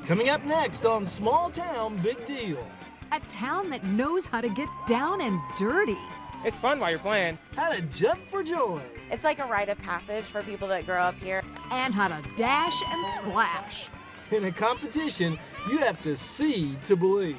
Coming up next on Small Town Big Deal. A town that knows how to get down and dirty. It's fun while you're playing. How to jump for joy. It's like a rite of passage for people that grow up here. And how to dash and splash. In a competition, you have to see to believe.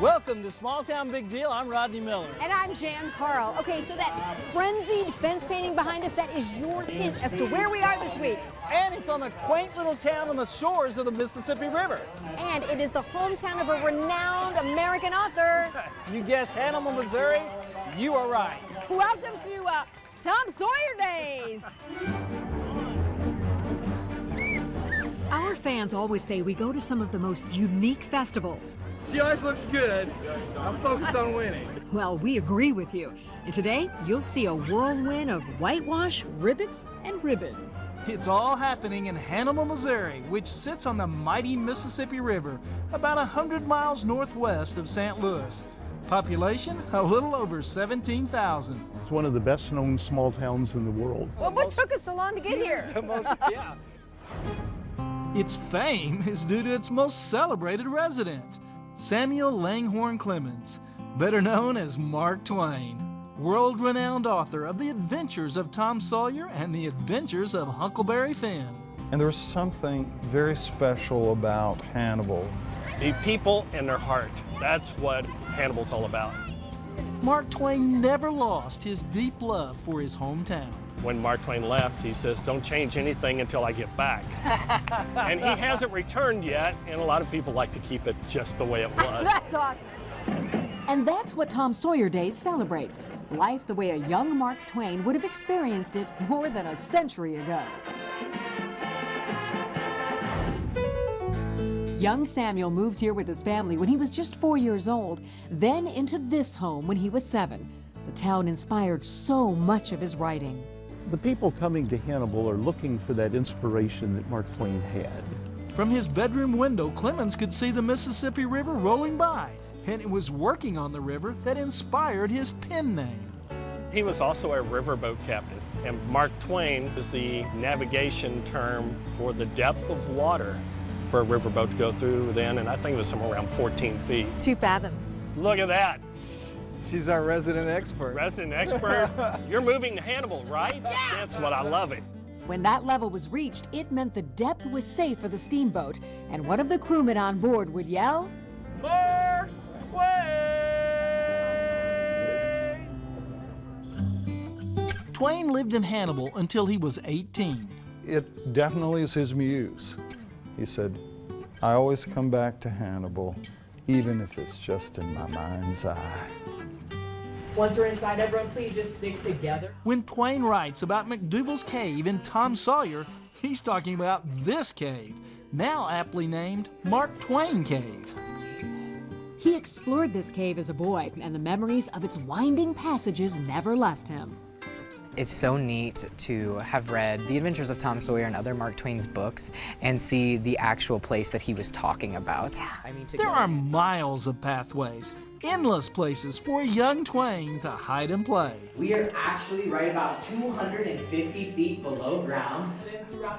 Welcome to Small Town Big Deal. I'm Rodney Miller. And I'm Jan Carl. Okay, so that frenzied fence painting behind us, that is your hint as to where we are this week. And it's on the quaint little town on the shores of the Mississippi River. And it is the hometown of a renowned American author. You guessed Hannibal, Missouri. You are right. Welcome to Tom Sawyer Days. Our fans always say we go to some of the most unique festivals. She always looks good. I'm focused on winning. Well, we agree with you. And today, you'll see a whirlwind of whitewash, ribbons, and ribbons. It's all happening in Hannibal, Missouri, which sits on the mighty Mississippi River, about 100 miles northwest of St. Louis. Population, a little over 17,000. It's one of the best-known small towns in the world. Well, what took us so long to get here? Yeah. Its fame is due to its most celebrated resident, Samuel Langhorne Clemens, better known as Mark Twain, world-renowned author of The Adventures of Tom Sawyer and The Adventures of Huckleberry Finn. And there's something very special about Hannibal. The people and their heart. That's what Hannibal's all about. Mark Twain never lost his deep love for his hometown. When Mark Twain left, he says, don't change anything until I get back. And he hasn't returned yet, and a lot of people like to keep it just the way it was. That's awesome. And that's what Tom Sawyer Days celebrates. Life the way a young Mark Twain would have experienced it more than a century ago. Young Samuel moved here with his family when he was just 4 years old, then into this home when he was 7. The town inspired so much of his writing. The people coming to Hannibal are looking for that inspiration that Mark Twain had. From his bedroom window, Clemens could see the Mississippi River rolling by, and it was working on the river that inspired his pen name. He was also a riverboat captain, and Mark Twain is the navigation term for the depth of water for a riverboat to go through then, and I think it was somewhere around 14 feet. 2 fathoms. Look at that. She's our resident expert. Resident expert. You're moving to Hannibal, right? Yeah. That's what I love it. When that level was reached, it meant the depth was safe for the steamboat, and one of the crewmen on board would yell, Mark Twain! Twain lived in Hannibal until he was 18. It definitely is his muse. He said, I always come back to Hannibal, even if it's just in my mind's eye. Once we're inside, everyone please just stick together. When Twain writes about McDougal's Cave in Tom Sawyer, he's talking about this cave, now aptly named Mark Twain Cave. He explored this cave as a boy, and the memories of its winding passages never left him. It's so neat to have read The Adventures of Tom Sawyer and other Mark Twain's books and see the actual place that he was talking about. I mean, There are miles of pathways, endless places for a young Twain to hide and play. We are actually right about 250 feet below ground.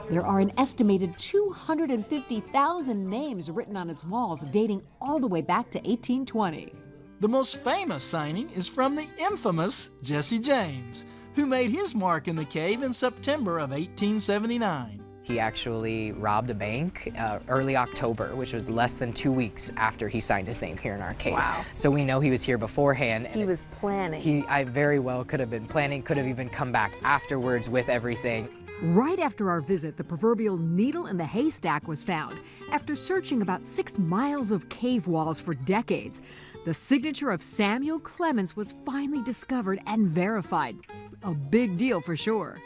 There are an estimated 250,000 names written on its walls dating all the way back to 1820. The most famous signing is from the infamous Jesse James, who made his mark in the cave in September of 1879. He actually robbed a bank early October, which was less than 2 weeks after he signed his name here in our cave. Wow. So we know he was here beforehand. And He was planning. I very well could have been planning, could have even come back afterwards with everything. Right after our visit, the proverbial needle in the haystack was found. After searching about 6 miles of cave walls for decades, the signature of Samuel Clemens was finally discovered and verified. A big deal for sure.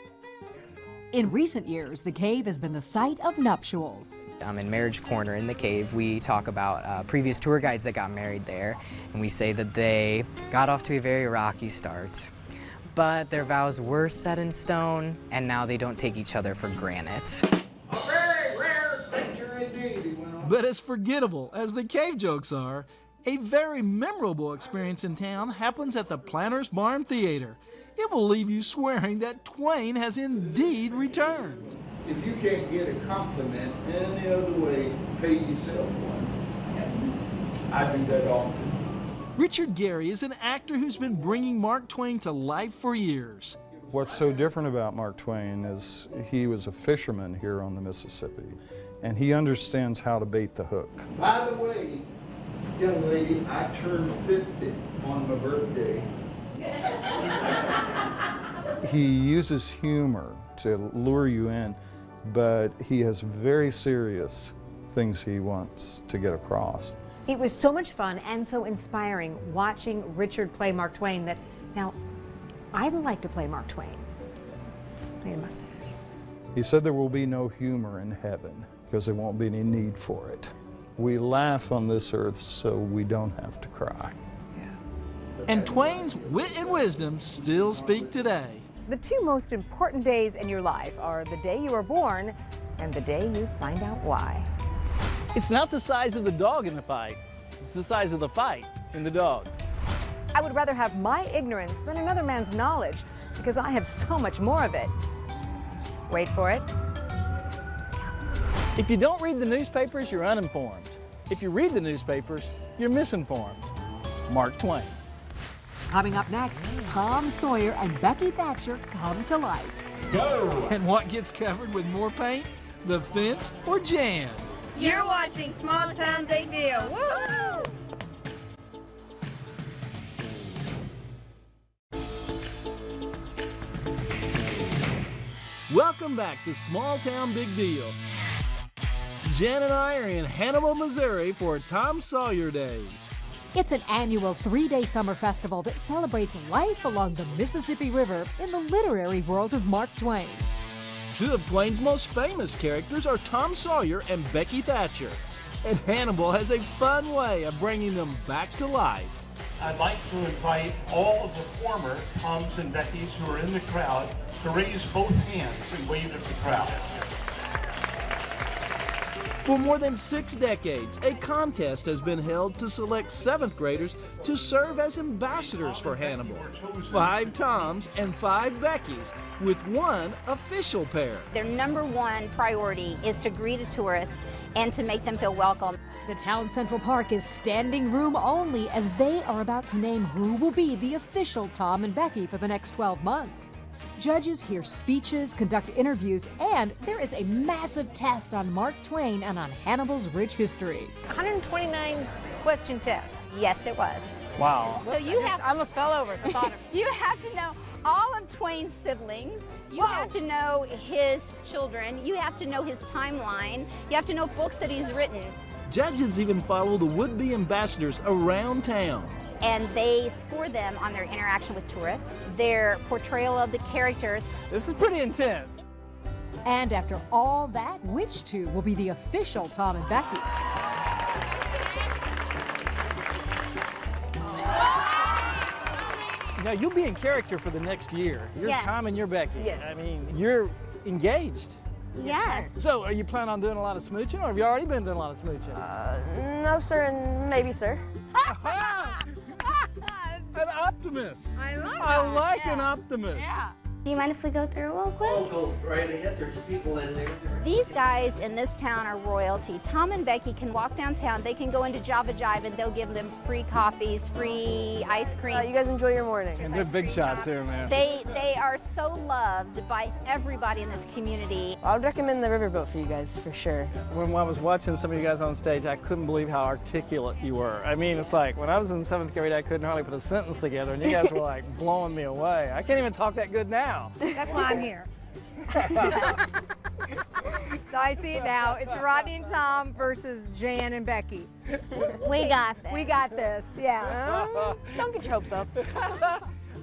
In recent years, the cave has been the site of nuptials. In Marriage Corner in the cave, we talk about previous tour guides that got married there, and we say that they got off to a very rocky start, but their vows were set in stone, and now they don't take each other for granted. A very rare adventure indeed, he went on. But as forgettable as the cave jokes are, a very memorable experience in town happens at the Planters Barn Theater. It will leave you swearing that Twain has indeed returned. If you can't get a compliment any other way, pay yourself one. I do that often. Richard Gary is an actor who's been bringing Mark Twain to life for years. What's so different about Mark Twain is he was a fisherman here on the Mississippi, and he understands how to bait the hook. By the way, young lady, I turned 50 on my birthday. He uses humor to lure you in, but he has very serious things he wants to get across. It was so much fun and so inspiring watching Richard play Mark Twain that now I'd like to play Mark Twain. I need a mustache. He said there will be no humor in heaven because there won't be any need for it. We laugh on this earth so we don't have to cry. And Twain's wit and wisdom still speak today. The two most important days in your life are the day you are born and the day you find out why. It's not the size of the dog in the fight, it's the size of the fight in the dog. I would rather have my ignorance than another man's knowledge because I have so much more of it. Wait for it. If you don't read the newspapers, you're uninformed. If you read the newspapers, you're misinformed. Mark Twain. Coming up next, Tom Sawyer and Becky Thatcher come to life. Go! And what gets covered with more paint? The fence or Jan? You're watching Small Town Big Deal. Woo! Welcome back to Small Town Big Deal. Jan and I are in Hannibal, Missouri for Tom Sawyer Days. It's an annual 3-day summer festival that celebrates life along the Mississippi River in the literary world of Mark Twain. Two of Twain's most famous characters are Tom Sawyer and Becky Thatcher. And Hannibal has a fun way of bringing them back to life. I'd like to invite all of the former Toms and Beckys who are in the crowd to raise both hands and wave at the crowd. For more than 6 decades, a contest has been held to select 7th graders to serve as ambassadors for Hannibal. 5 Toms and 5 Beckys, with 1 official pair. Their number 1 priority is to greet a tourist and to make them feel welcome. The town Central Park is standing room only as they are about to name who will be the official Tom and Becky for the next 12 months. Judges hear speeches, conduct interviews, and there is a massive test on Mark Twain and on Hannibal's rich history. 129 question test. Yes, it was. Wow. So you have I almost fell over at the thought of it. you have to know all of Twain's siblings. You have to know his children. You have to know his timeline. You have to know books that he's written. Judges even follow the would-be ambassadors around town. And they score them on their interaction with tourists, their portrayal of the characters. This is pretty intense. And after all that, which two will be the official Tom and Becky? Now, you'll be in character for the next year. You're Yes. Tom and you're Becky. Yes. I mean, you're engaged. Yes. So, are you planning on doing a lot of smooching, or have you already been doing a lot of smooching? No, sir, and maybe, sir. An optimist. I like an optimist. Yeah. Do you mind if we go through real quick? Oh, go right ahead. There's people in there. These guys in this town are royalty. Tom and Becky can walk downtown. They can go into Java Jive and they'll give them free coffees, free ice cream. You guys enjoy your morning. And they're big shots here, man. They are so loved by everybody in this community. I would recommend the riverboat for you guys, for sure. When I was watching some of you guys on stage, I couldn't believe how articulate you were. I mean, it's like when I was in 7th grade, I couldn't hardly put a sentence together, and you guys were like blowing me away. I can't even talk that good now. That's why I'm here. So I see it now. It's Rodney and Tom versus Jan and Becky. We got this. We got this, yeah. Don't get your hopes up.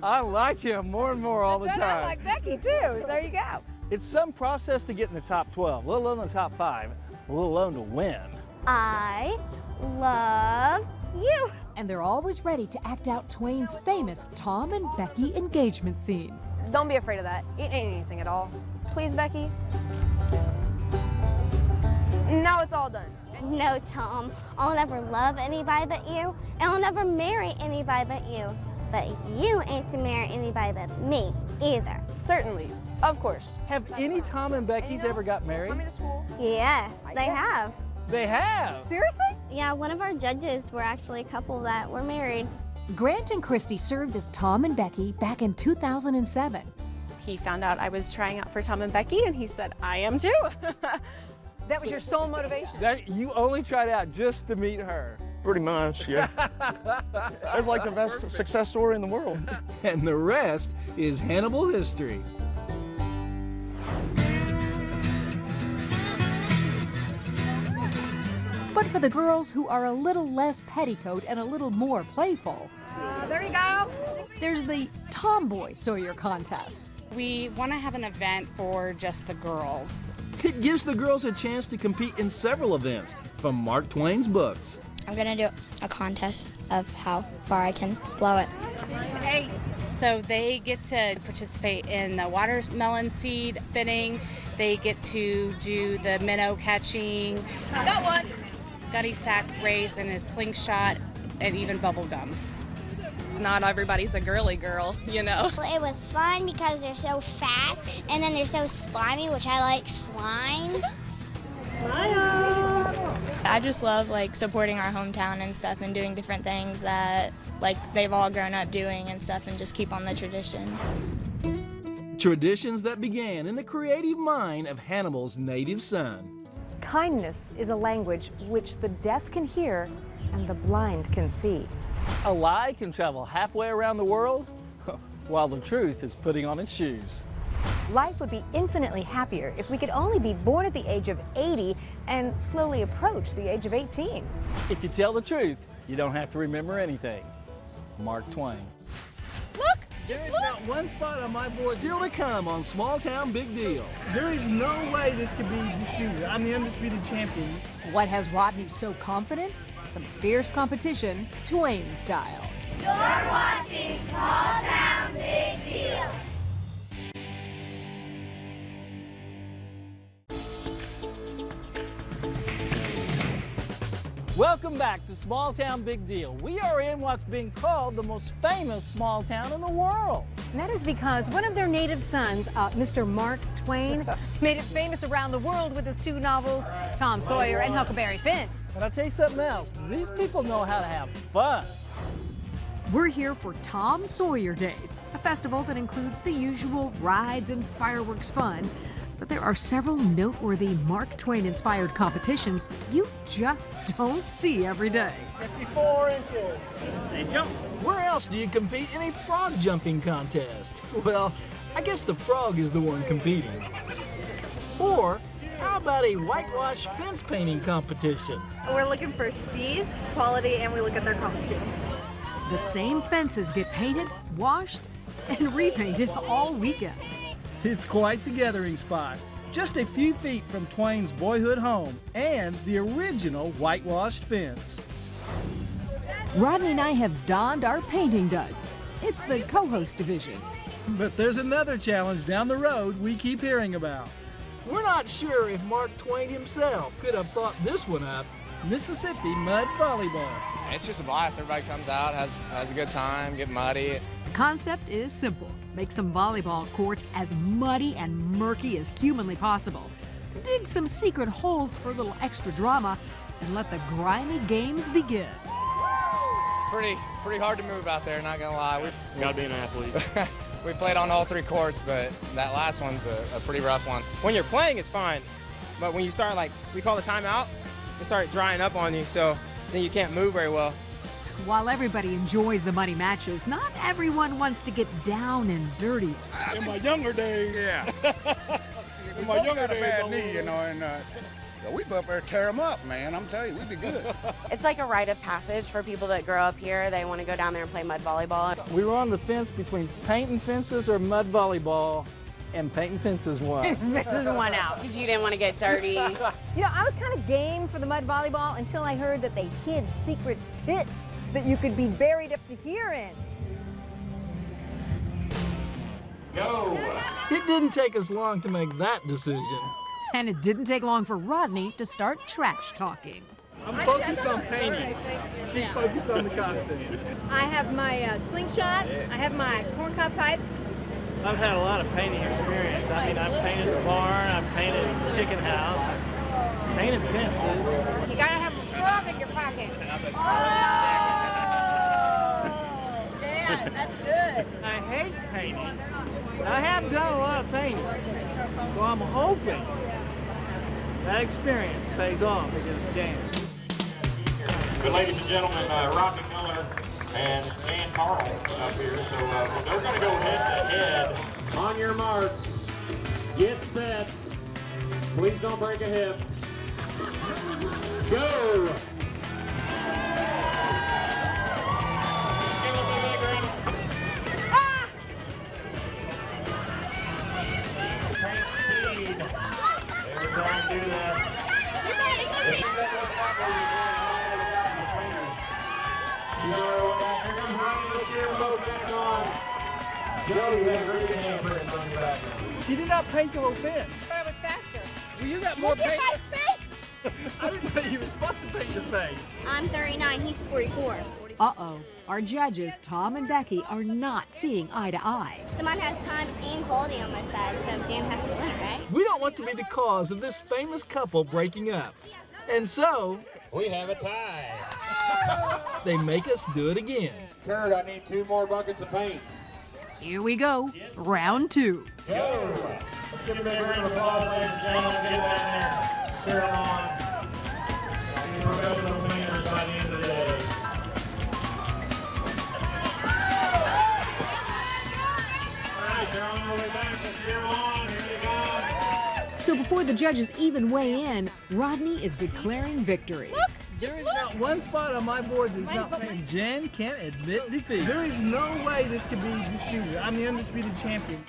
I like him more and more all the That's time. what I like Becky too. There you go. It's some process to get in the top 12, let alone the top 5, let alone to win. I love you. And they're always ready to act out Twain's famous Tom and Becky engagement scene. Don't be afraid of that. It ain't anything at all. Please, Becky? Now it's all done. No, Tom. I'll never love anybody but you, and I'll never marry anybody but you. But you ain't to marry anybody but me either. Certainly. Of course. Have any Tom and Beckys ever got married? Coming to school? Yes, they have. They have? Seriously? Yeah, one of our judges were actually a couple that were married. Grant and Christy served as Tom and Becky back in 2007. He found out I was trying out for Tom and Becky, and he said, I am too. That was your sole motivation? You only tried out just to meet her. Pretty much, yeah. That's like the best success story in the world. And the rest is Hannibal history. But for the girls who are a little less petticoat and a little more playful, There you go. there's the Tomboy Sawyer contest. We want to have an event for just the girls. It gives the girls a chance to compete in several events from Mark Twain's books. I'm gonna do a contest of how far I can blow it. Hey. So they get to participate in the watermelon seed spinning. They get to do the minnow catching. Got one. Gunny sack race and a slingshot and even bubble gum. Not everybody's a girly girl, you know. It was fun because they're so fast and then they're so slimy, which I like slime. I just love like supporting our hometown and stuff and doing different things that like they've all grown up doing and stuff and just keep on the tradition. Traditions that began in the creative mind of Hannibal's native son. Kindness is a language which the deaf can hear and the blind can see. A lie can travel halfway around the world, while the truth is putting on its shoes. Life would be infinitely happier if we could only be born at the age of 80 and slowly approach the age of 18. If you tell the truth, you don't have to remember anything. Mark Twain. Look! Just look! Not one spot on my board. Still to come on Small Town Big Deal. There is no way this could be disputed. I'm the undisputed champion. What has Rodney so confident? Some fierce competition, Twain style. You're watching Small Town Big Deal. Welcome back to Small Town Big Deal. We are in what's being called the most famous small town in the world. And that is because one of their native sons, Mr. Mark Twain, made it famous around the world with his 2 novels, Tom Sawyer and Huckleberry Finn. But I'll tell you something else. These people know how to have fun. We're here for Tom Sawyer Days, a festival that includes the usual rides and fireworks fun. But there are several noteworthy Mark Twain-inspired competitions that you just don't see every day. 54 inches. Say jump. Where else do you compete in a frog jumping contest? Well, I guess the frog is the one competing. Or how about a whitewash fence painting competition? We're looking for speed, quality, and we look at their costume. The same fences get painted, washed, and repainted all weekend. It's quite the gathering spot, just a few feet from Twain's boyhood home and the original whitewashed fence. Rodney and I have donned our painting duds. It's the co-host division. But there's another challenge down the road we keep hearing about. We're not sure if Mark Twain himself could have thought this one up, Mississippi Mud Volleyball. It's just a blast. Everybody comes out, has a good time, get muddy. The concept is simple. Make some volleyball courts as muddy and murky as humanly possible. Dig some secret holes for a little extra drama, and let the grimy games begin. It's pretty hard to move out there, not gonna lie. You gotta be an athlete. We played on all 3 courts, but that last one's a pretty rough one. When you're playing, it's fine. But when you start, like, we call the timeout, it starts drying up on you, so then you can't move very well. While everybody enjoys the muddy matches, not everyone wants to get down and dirty. In my younger days. Yeah. In my younger days. Bad knee, you know, and we up there tear them up, man. I'm telling you, we'd be good. It's like a rite of passage for people that grow up here. They want to go down there and play mud volleyball. We were on the fence between painting fences or mud volleyball, And painting fences won. Fences won out. Because you didn't want to get dirty. You know, I was kind of game for the mud volleyball until I heard that they hid secret pits that you could be buried up to here in. Go! It didn't take us long to make that decision. And it didn't take long for Rodney to start trash talking. I'm focused on painting. She's focused on the costume. I have my slingshot. I have my corncob pipe. I've had a lot of painting experience. I mean, I've painted the barn, I've painted the chicken house, I've painted fences. You gotta have a frog in your pocket. Oh, yeah, that's good. I hate painting. I have done a lot of painting, so I'm hoping that experience pays off against Jan. Good, ladies and gentlemen, Rodney Miller and Dan Carl up here, so they're going to go head to head. On your marks, get set. Please don't break a hip. Go! Give them a big round. Ah! Paint speed. They're trying to do that. She did not paint the whole fence. But I was faster. Well, you got more paint. Look at my face! I didn't know you were supposed to paint your face. I'm 39, he's 44. Uh-oh. Our judges, Tom and Becky, are not seeing eye to eye. Someone has time and quality on my side, so Jan has to win, right? We don't want to be the cause of this famous couple breaking up. And so, we have a tie. they make us do it again. Kurt, I need 2 more buckets of paint. Here we go. Round 2. Go! Let's give a big round of applause, ladies and gentlemen. Get down there. Cheer them on. Be professional painters by the end of the day. All right, they're on their way back. Let's cheer them on. Here they go. So before the judges even weigh in, Rodney is declaring victory. There is not one spot on my board that's not painted. Jen can't admit defeat. There is no way this could be disputed. I'm the undisputed champion.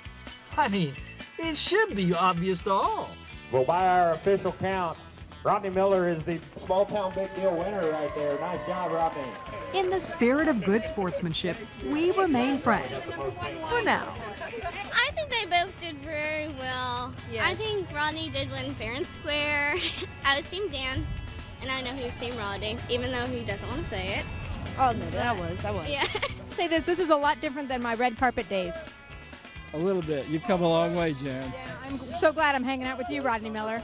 I mean, it should be obvious to all. Well, by our official count, Rodney Miller is the small town big deal winner right there. Nice job, Rodney. In the spirit of good sportsmanship, we remain friends. For now. I think they both did very well. Yes. I think Rodney did win fair and square. I was Team Dan. And I know he was Team Rodney, even though he doesn't want to say it. Oh, no, I was. Yeah. Say this is a lot different than my red carpet days. A little bit. You've come a long way, Jen. I'm so glad I'm hanging out with you, Rodney Miller.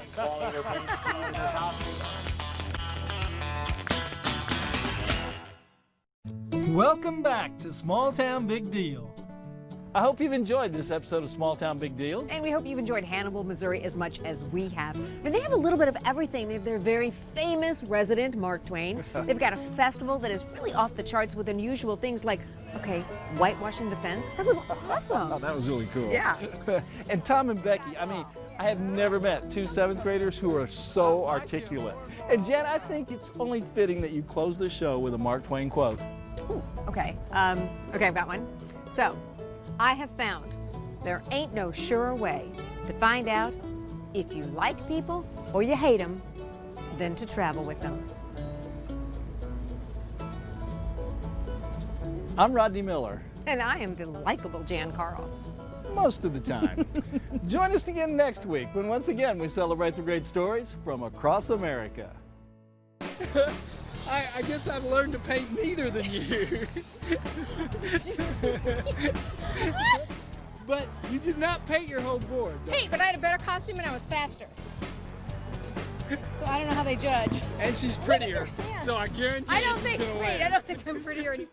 Welcome back to Small Town Big Deal. I hope you've enjoyed this episode of Small Town Big Deal. And we hope you've enjoyed Hannibal, Missouri as much as we have. And they have a little bit of everything. They have their very famous resident, Mark Twain. They've got a festival that is really off the charts with unusual things like, okay, whitewashing the fence. That was awesome. Oh, that was really cool. Yeah. And Tom and Becky, I mean, I have never met 2 7th graders who are so articulate. And Jen, I think it's only fitting that you close the show with a Mark Twain quote. Ooh, okay. Okay, I've got one. So, I have found there ain't no surer way to find out if you like people or you hate them than to travel with them. I'm Rodney Miller. And I am the likable Jan Carl. Most of the time. Join us again next week when once again we celebrate the great stories from across America. I guess I've learned to paint neater than you. But you did not paint your whole board. Hey, but I had a better costume and I was faster. So I don't know how they judge. And she's prettier. So I guarantee I don't she's think gonna wait, win. I don't think I'm prettier anymore.